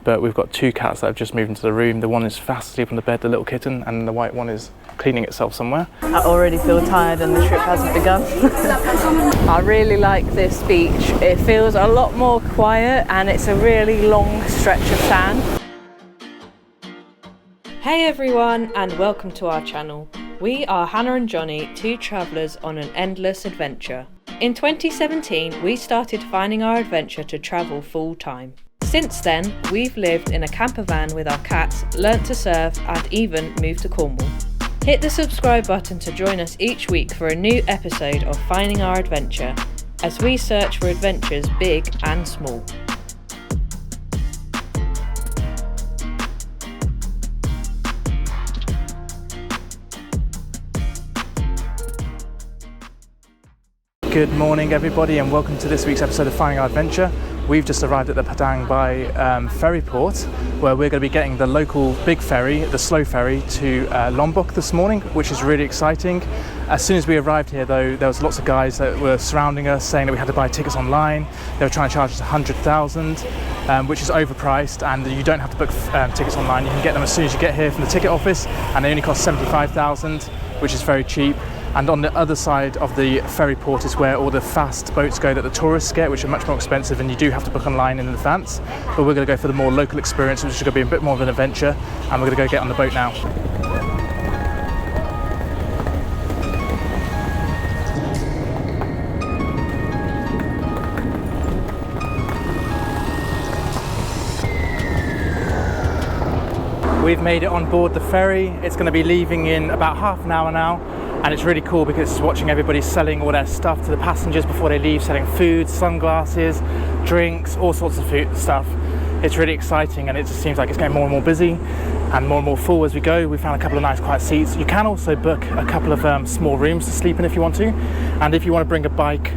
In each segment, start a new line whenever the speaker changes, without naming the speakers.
but we've got two cats that have just moved into the room. The one is fast asleep on the bed, the little kitten, and the white one is cleaning itself somewhere.
I already feel tired and the trip hasn't begun. I really like this beach. It feels a lot more quiet and it's a really long stretch of sand. Hey everyone, and welcome to our channel. We are Hannah and Jonny, two travellers on an endless adventure. In 2017, we started finding our adventure to travel full time. Since then, we've lived in a camper van with our cats, learnt to surf and even moved to Cornwall. Hit the subscribe button to join us each week for a new episode of Finding Our Adventure, as we search for adventures big and small.
Good morning everybody, and welcome to this week's episode of Finding Our Adventure. We've just arrived at the Padang Bai ferry port, where we're going to be getting the local big ferry, the slow ferry, to Lombok this morning, which is really exciting. As soon as we arrived here though, there was lots of guys that were surrounding us saying that we had to buy tickets online. They were trying to charge us 100,000, which is overpriced, and you don't have to book tickets online. You can get them as soon as you get here from the ticket office, and they only cost 75,000, which is very cheap. And on the other side of the ferry port is where all the fast boats go that the tourists get, which are much more expensive, and you do have to book online in advance. But we're going to go for the more local experience, which is going to be a bit more of an adventure, and we're going to go get on the boat now. We've made it on board the ferry. It's going to be leaving in about half an hour now. And it's really cool because it's watching everybody selling all their stuff to the passengers before they leave, selling food, sunglasses, drinks, all sorts of food stuff. It's really exciting, and it just seems like it's getting more and more busy and more full as we go. We found a couple of nice quiet seats. You can also book a couple of small rooms to sleep in if you want to. And if you want to bring a bike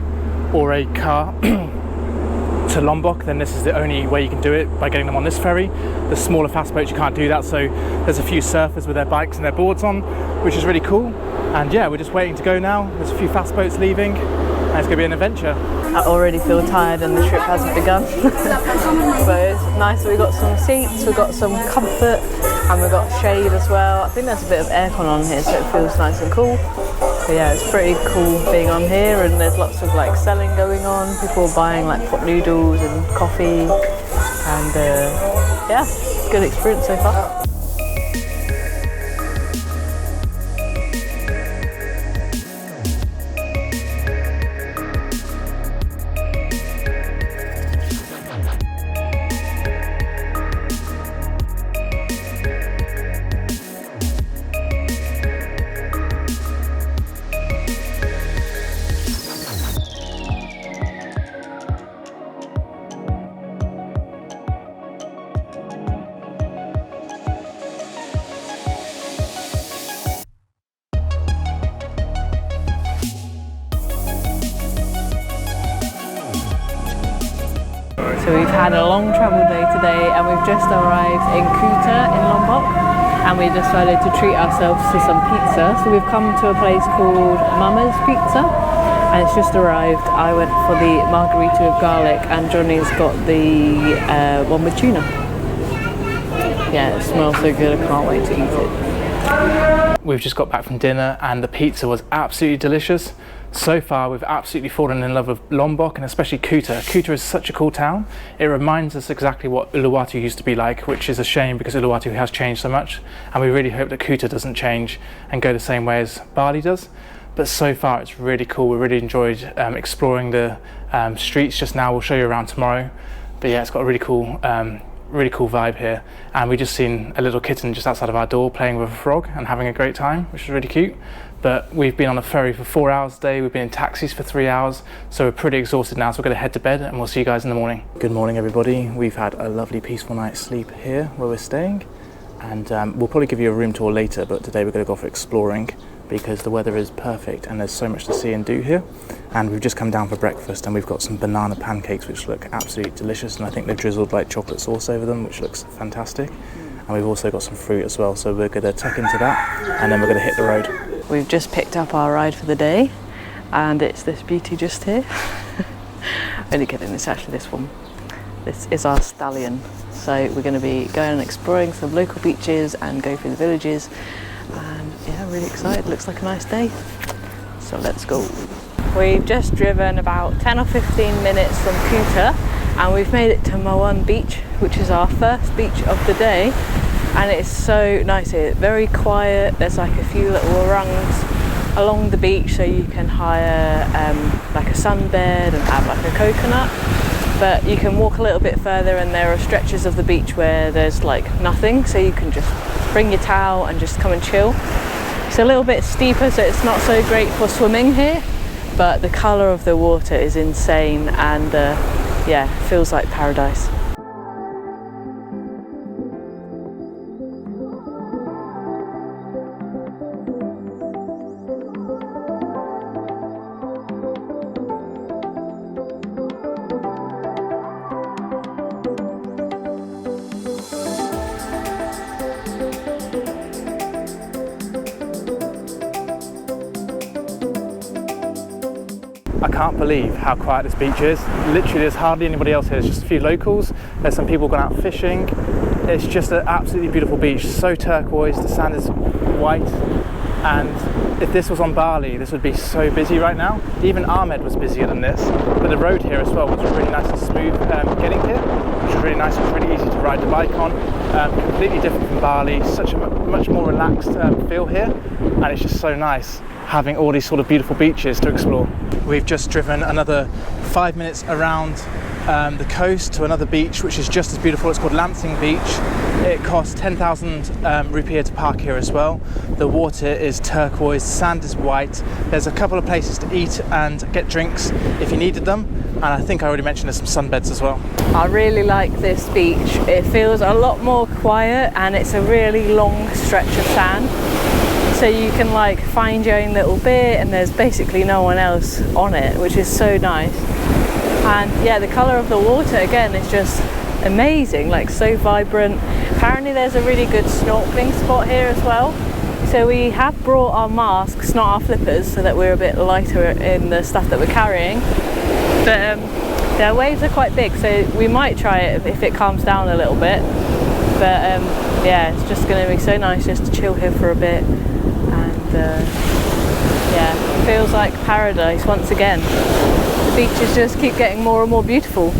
or a car to Lombok, then this is the only way you can do it, by getting them on this ferry. The smaller fast boats, you can't do that, so there's a few surfers with their bikes and their boards on, which is really cool. And yeah, we're just waiting to go now. There's a few fast boats leaving, and it's going to be an adventure.
I already feel tired and the trip hasn't begun. But it's nice that we've got some seats, we've got some comfort, and we've got shade as well. I think there's a bit of aircon on here, so it feels nice and cool. But yeah, it's pretty cool being on here, and there's lots of like selling going on. People are buying like pot noodles and coffee, and yeah, good experience so far. So we've had a long travel day today, and we've just arrived in Kuta in Lombok, and we decided to treat ourselves to some pizza. So we've come to a place called Mama's Pizza, and it's just arrived. I went for the margarita with garlic, and Jonny's got the one with tuna. Yeah, it smells so good, I can't wait to eat it.
We've just got back from dinner, and the pizza was absolutely delicious. So far, we've absolutely fallen in love with Lombok, and especially Kuta. Kuta is such a cool town. It reminds us exactly what Uluwatu used to be like, which is a shame because Uluwatu has changed so much, and we really hope that Kuta doesn't change and go the same way as Bali does. But so far, it's really cool. We really enjoyed exploring the streets just now. We'll show you around tomorrow. But yeah, it's got a really cool vibe here, and we just seen a little kitten just outside of our door playing with a frog and having a great time, which is really cute. But we've been on a ferry for 4 hours today, we've been in taxis for 3 hours, so we're pretty exhausted now, so we're going to head to bed, and we'll see you guys in the morning. Good morning everybody. We've had a lovely peaceful night's sleep here where we're staying, and we'll probably give you a room tour later, but today we're going to go for exploring because the weather is perfect and there's so much to see and do here. And we've just come down for breakfast, and we've got some banana pancakes which look absolutely delicious, and I think they've drizzled like chocolate sauce over them, which looks fantastic. And we've also got some fruit as well, so we're going to tuck into that, and then we're going to hit the road.
We've just picked up our ride for the day, and it's this beauty just here. Only kidding, it's actually this one. This is our stallion. So we're going to be going and exploring some local beaches and go through the villages. And yeah, really excited. Looks like a nice day. So let's go. We've just driven about 10 or 15 minutes from Kuta and we've made it to Moan Beach, which is our first beach of the day. And it's so nice here, very quiet. There's like a few little orangs along the beach, so you can hire like a sunbed and have like a coconut. But you can walk a little bit further and there are stretches of the beach where there's like nothing, so you can just bring your towel and just come and chill. It's a little bit steeper, so it's not so great for swimming here, but the colour of the water is insane and yeah, feels like paradise.
I can't believe how quiet this beach is. Literally there's hardly anybody else here, there's just a few locals, there's some people gone out fishing. It's just an absolutely beautiful beach, so turquoise, the sand is white, and if this was on Bali this would be so busy right now. Even Ahmed was busier than this, but the road here as well was really nice and smooth getting here, which was really nice. It was really easy to ride the bike on, completely different from Bali, such a much more relaxed feel here, and it's just so nice having all these sort of beautiful beaches to explore. We've just driven another 5 minutes around the coast to another beach which is just as beautiful. It's called Lansing Beach. It costs 10,000 rupiah to park here as well. The water is turquoise, the sand is white. There's a couple of places to eat and get drinks if you needed them, and I think I already mentioned there's some sunbeds as well.
I really like this beach. It feels a lot more quiet and it's a really long stretch of sand. So you can like find your own little bit and there's basically no one else on it, which is so nice. And yeah, the colour of the water again is just amazing, like so vibrant. Apparently there's a really good snorkeling spot here as well. So we have brought our masks, not our flippers, so that we're a bit lighter in the stuff that we're carrying. But the waves are quite big, so we might try it if it calms down a little bit. But yeah, it's just going to be so nice just to chill here for a bit. Yeah, it feels like paradise once again. The beaches just keep getting more and more beautiful.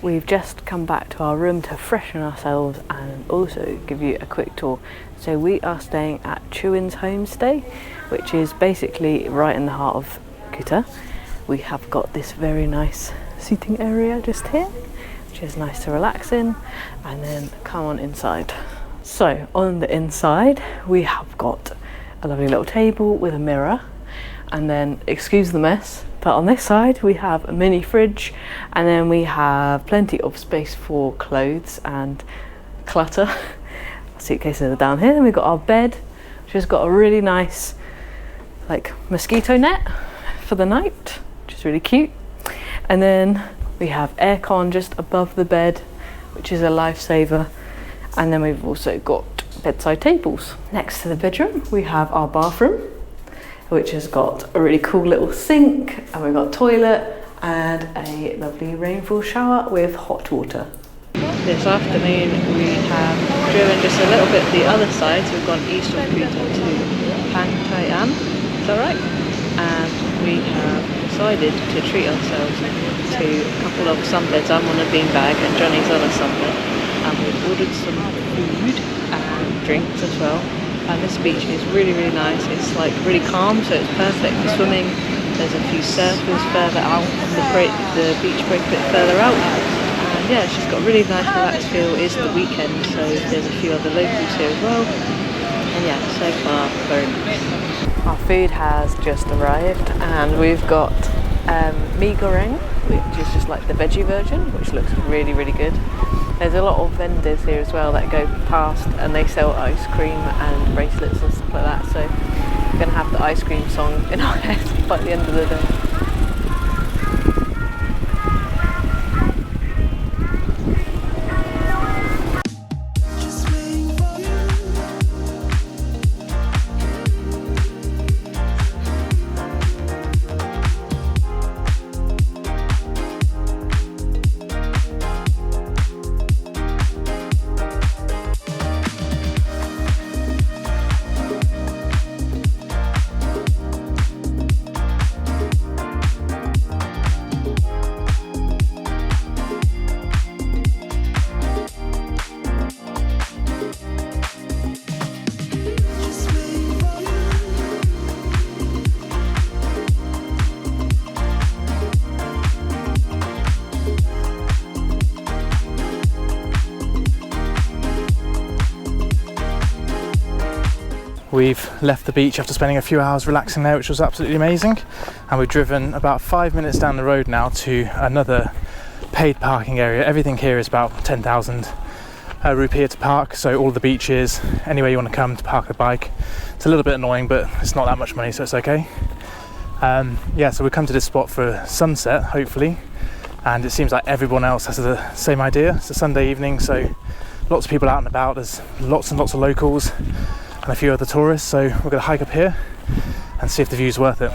We've just come back to our room to freshen ourselves and also give you a quick tour. So we are staying at Chu-in's Homestay, which is basically right in the heart of Kuta. We have got this very nice seating area just here, which is nice to relax in, and then come on inside. So on the inside we have got a lovely little table with a mirror, and then, excuse the mess, but on this side we have a mini fridge, and then we have plenty of space for clothes and clutter. Suitcases are down here. Then we've got our bed, which has got a really nice like mosquito net for the night, which is really cute. And then We have aircon just above the bed, which is a lifesaver. And then we've also got bedside tables. Next to the bedroom, we have our bathroom, which has got a really cool little sink, and we've got a toilet and a lovely rainfall shower with hot water. This afternoon we have driven just a little bit the other side, so we've gone east of Kuta to Untitled, is that right? And we have decided to treat ourselves to a couple of sunbeds. I'm on a beanbag and Johnny's on a sunbed, and we've ordered some food and drinks as well. And this beach is really, really nice. It's like really calm, so it's perfect for swimming. There's a few surfers further out, the beach break a bit further out. And yeah, it's just got a really nice relaxed feel. It's the weekend, so there's a few other locals here as well. And yeah, so far, very nice. Our food has just arrived, and we've got mee goreng, which is just like the veggie version, which looks really, really good. There's a lot of vendors here as well that go past, and they sell ice cream and bracelets and stuff like that, so we're going to have the ice cream song in our head by the end of the day.
We've left the beach after spending a few hours relaxing there, which was absolutely amazing, and we've driven about 5 minutes down the road now to another paid parking area. Everything here is about 10,000 rupiah to park, so all the beaches, anywhere you want to come to park the bike. It's a little bit annoying, but it's not that much money, so it's okay. Yeah, so we've come to this spot for sunset, hopefully, and it seems like everyone else has the same idea. It's a Sunday evening, so lots of people out and about. There's lots and lots of locals and a few other tourists, so we're going to hike up here and see if the view's worth it.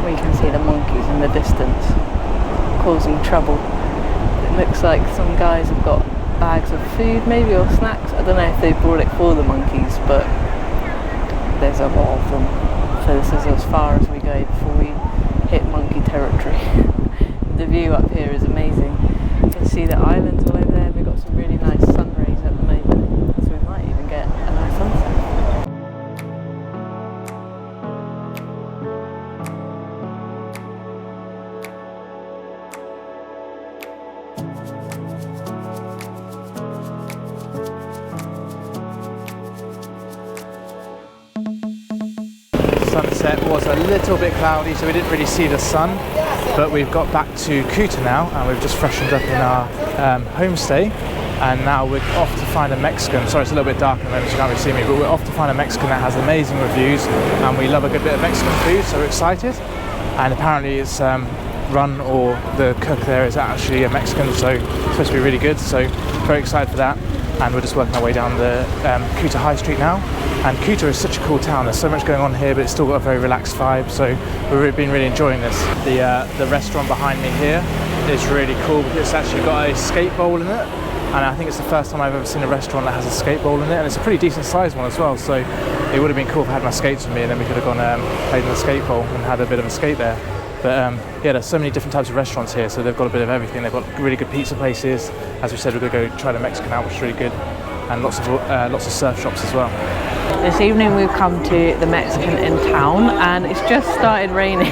We can see the monkeys in the distance causing trouble. It looks like some guys have got bags of food maybe, or snacks. I don't know if they brought it for the monkeys, but there's a lot of them. So this is as far as we go before we hit monkey territory. The view up here is amazing. You can see the islands all over there. We've got some really nice sun rays at the moment, so we might even get a nice sunset.
Sunset was a little bit cloudy, so we didn't really see the sun, but we've got back to Kuta now, and we've just freshened up in our homestay, and now we're off to find a Mexican. Sorry, it's a little bit dark at the moment, so you can't really see me, but we're off to find a Mexican that has amazing reviews, and we love a good bit of Mexican food, so we're excited. And apparently it's run, or the cook there is actually a Mexican, so it's supposed to be really good, so very excited for that. And we're just working our way down the Kuta High Street now. And Kuta is such a cool town. There's so much going on here, but it's still got a very relaxed vibe. So we've been really enjoying this. The restaurant behind me here is really cool because it's actually got a skate bowl in it. And I think it's the first time I've ever seen a restaurant that has a skate bowl in it. And it's a pretty decent sized one as well. So it would have been cool if I had my skates with me, and then we could have gone played in the skate bowl and had a bit of a skate there. But yeah, there's so many different types of restaurants here, so they've got a bit of everything. They've got really good pizza places. As we said, we're going to go try the Mexican out, which is really good, and lots of surf shops as well.
This evening we've come to the Mexican in town, and it's just started raining,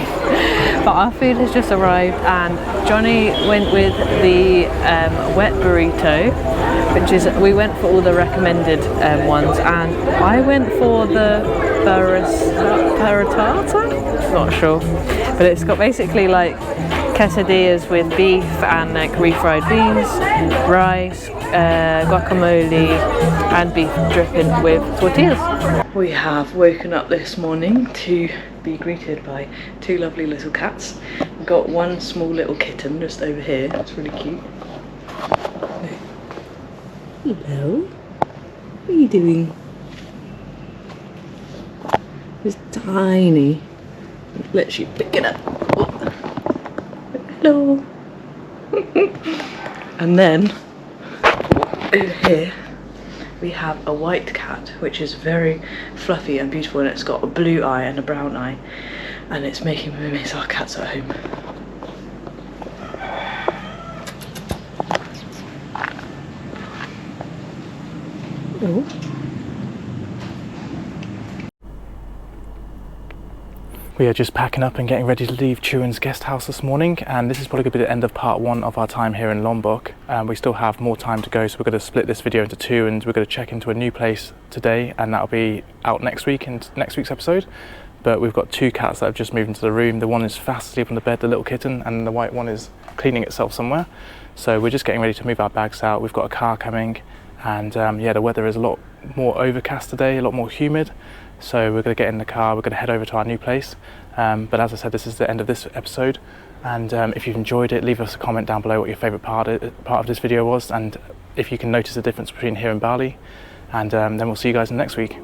but our food has just arrived, and Johnny went with the wet burrito, which is, we went for all the recommended ones, and I went for the paratata, not sure, but it's got basically like quesadillas with beef and like refried beans, rice, guacamole and beef dripping with tortillas. We have woken up this morning to be greeted by two lovely little cats. We've got one small little kitten just over here, it's really cute. Hello, what are you doing? It's tiny. Let's you pick it up. Hello. And then over here we have a white cat, which is very fluffy and beautiful, and it's got a blue eye and a brown eye, and it's making me miss our cats at home. Oh.
We are just packing up and getting ready to leave Chu-in's guest house this morning, and this is probably going to be the end of part one of our time here in Lombok. We still have more time to go, so we're going to split this video into two, and we're going to check into a new place today, and that'll be out next week in next week's episode. But we've got two cats that have just moved into the room. The one is fast asleep on the bed, the little kitten, and the white one is cleaning itself somewhere. So we're just getting ready to move our bags out. We've got a car coming, and yeah, the weather is a lot more overcast today, a lot more humid. So we're going to get in the car, we're going to head over to our new place. But as I said, this is the end of this episode, and if you've enjoyed it, leave us a comment down below what your favourite part of this video was, and if you can notice the difference between here and Bali, and then we'll see you guys in next week.